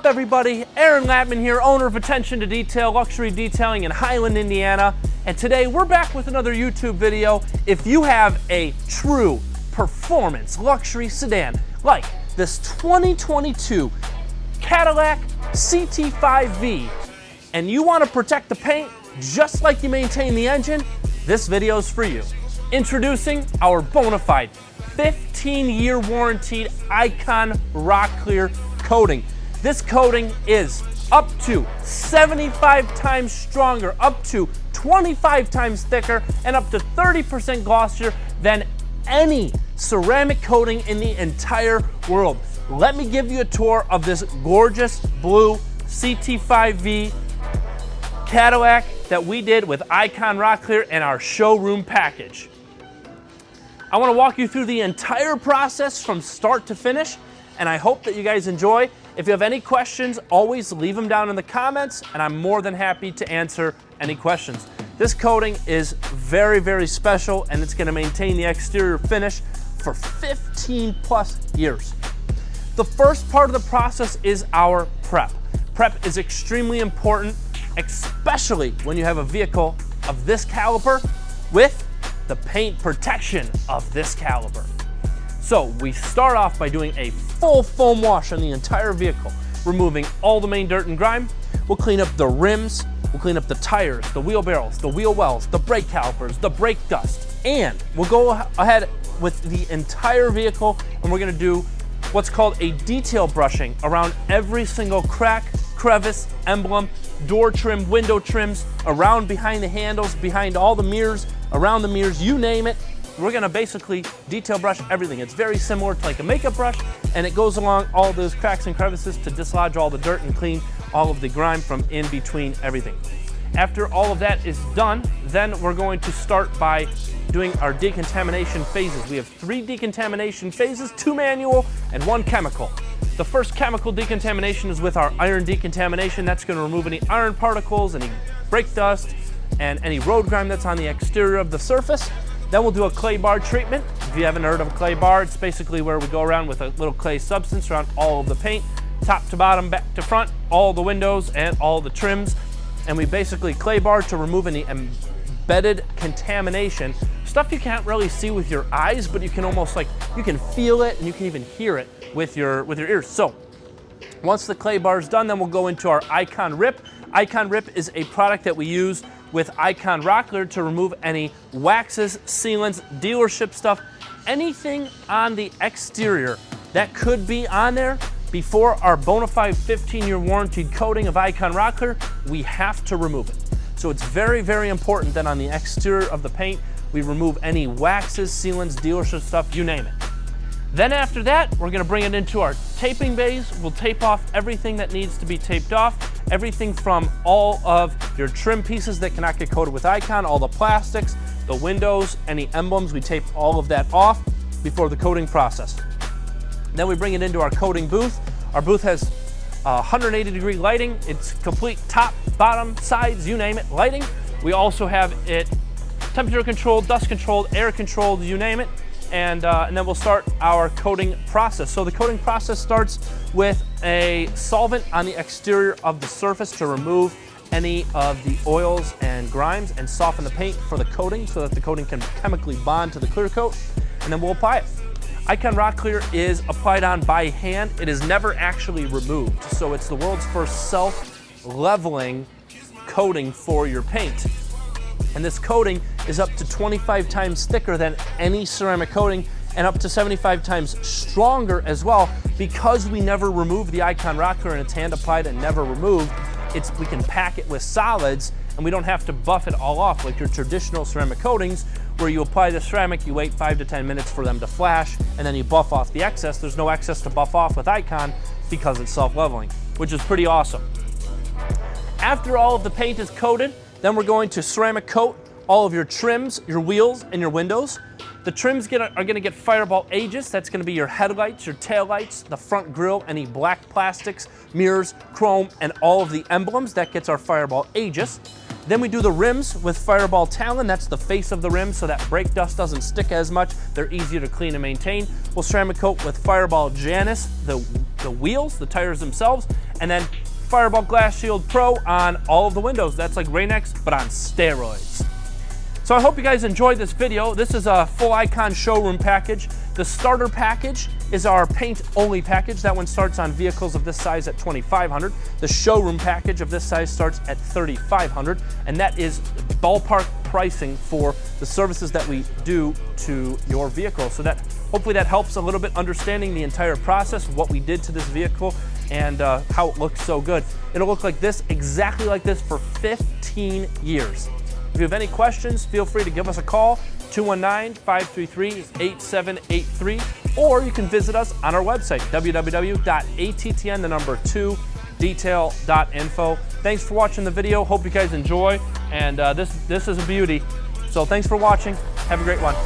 up, everybody? Aaron Latman here, owner of Attention to Detail Luxury Detailing in Highland, Indiana. And today we're back with another YouTube video. If you have a true performance luxury sedan like this 2022 Cadillac CT5V and you want to protect the paint just like you maintain the engine, this video is for you. Introducing our bona fide 15-year warranted Icon Rocklear coating. This coating is up to 75 times stronger, up to 25 times thicker, and up to 30% glossier than any ceramic coating in the entire world. Let me give you a tour of this gorgeous blue CT5V Cadillac that we did with Icon Rocklear and our showroom package. I want to walk you through the entire process from start to finish, and I hope that you guys enjoy. If you have any questions, always leave them down in the comments, and I'm more than happy to answer any questions. This coating is very, very special, and it's going to maintain the exterior finish for 15 plus years. The first part of the process is our prep. Prep is extremely important, especially when you have a vehicle of this caliber with the paint protection of this caliber. So we start off by doing a full foam wash on the entire vehicle, removing all the main dirt and grime. We'll clean up the rims, we'll clean up the tires, the wheel barrels, the wheel wells, the brake calipers, the brake dust, and we'll go ahead with the entire vehicle and we're gonna do what's called a detail brushing around every single crack, crevice, emblem, door trim, window trims, around behind the handles, behind all the mirrors, around the mirrors, you name it. We're gonna basically detail brush everything. It's very similar to like a makeup brush, and it goes along all those cracks and crevices to dislodge all the dirt and clean all of the grime from in between everything. After all of that is done, then we're going to start by doing our decontamination phases. We have 3 decontamination phases, 2 manual and 1 chemical. The first chemical decontamination is with our iron decontamination. That's going to remove any iron particles, any brake dust, and any road grime that's on the exterior of the surface. Then we'll do a clay bar treatment. If you haven't heard of a clay bar, it's basically where we go around with a little clay substance around all of the paint, top to bottom, back to front, all the windows and all the trims. And we basically clay bar to remove any embedded contamination, stuff you can't really see with your eyes, but you can almost you can feel it and you can even hear it with your ears. So once the clay bar is done, then we'll go into our Icon Rip. Icon Rip is a product that we use with Icon Rocklear to remove any waxes, sealants, dealership stuff, anything on the exterior that could be on there before our bona fide 15-year warranted coating of Icon Rocklear, we have to remove it. So it's very, very important that on the exterior of the paint, we remove any waxes, sealants, dealership stuff, you name it. Then after that, we're gonna bring it into our taping bays. We'll tape off everything that needs to be taped off, everything from all of your trim pieces that cannot get coated with Icon, all the plastics, the windows, any emblems, we tape all of that off before the coating process. Then we bring it into our coating booth. Our booth has 180-degree lighting. It's complete top, bottom, sides, you name it, lighting. We also have it temperature controlled, dust controlled, air controlled, you name it. And then we'll start our coating process. So the coating process starts with a solvent on the exterior of the surface to remove any of the oils and grimes and soften the paint for the coating so that the coating can chemically bond to the clear coat, and then we'll apply it. Icon Rocklear is applied on by hand. It is never actually removed. So it's the world's first self-leveling coating for your paint. And this coating is up to 25 times thicker than any ceramic coating and up to 75 times stronger as well. Because we never remove the Icon Rocklear and it's hand applied and never removed, we can pack it with solids and we don't have to buff it all off like your traditional ceramic coatings where you apply the ceramic, you wait 5 to 10 minutes for them to flash, and then you buff off the excess. There's no excess to buff off with Icon because it's self-leveling, which is pretty awesome. After all of the paint is coated, then we're going to ceramic coat all of your trims, your wheels, and your windows. The trims are gonna get Fireball Aegis. That's gonna be your headlights, your taillights, the front grille, any black plastics, mirrors, chrome, and all of the emblems. That gets our Fireball Aegis. Then we do the rims with Fireball Talon. That's the face of the rim so that brake dust doesn't stick as much. They're easier to clean and maintain. We'll ceramic coat with Fireball Janus, the wheels, the tires themselves, And then Fireball Glass Shield Pro on all of the windows. That's like Rain-X, but on steroids. So I hope you guys enjoyed this video. This is a full Icon showroom package. The starter package is our paint-only package. That one starts on vehicles of this size at $2,500. The showroom package of this size starts at $3,500, and that is ballpark pricing for the services that we do to your vehicle. So that hopefully that helps a little bit understanding the entire process, what we did to this vehicle, and how it looks so good. It'll look like this, exactly like this, for 15 years. If you have any questions, feel free to give us a call, 219-533-8783, or you can visit us on our website, www.attn2detail.info. Thanks for watching the video. Hope you guys enjoy, and this is a beauty. So thanks for watching. Have a great one.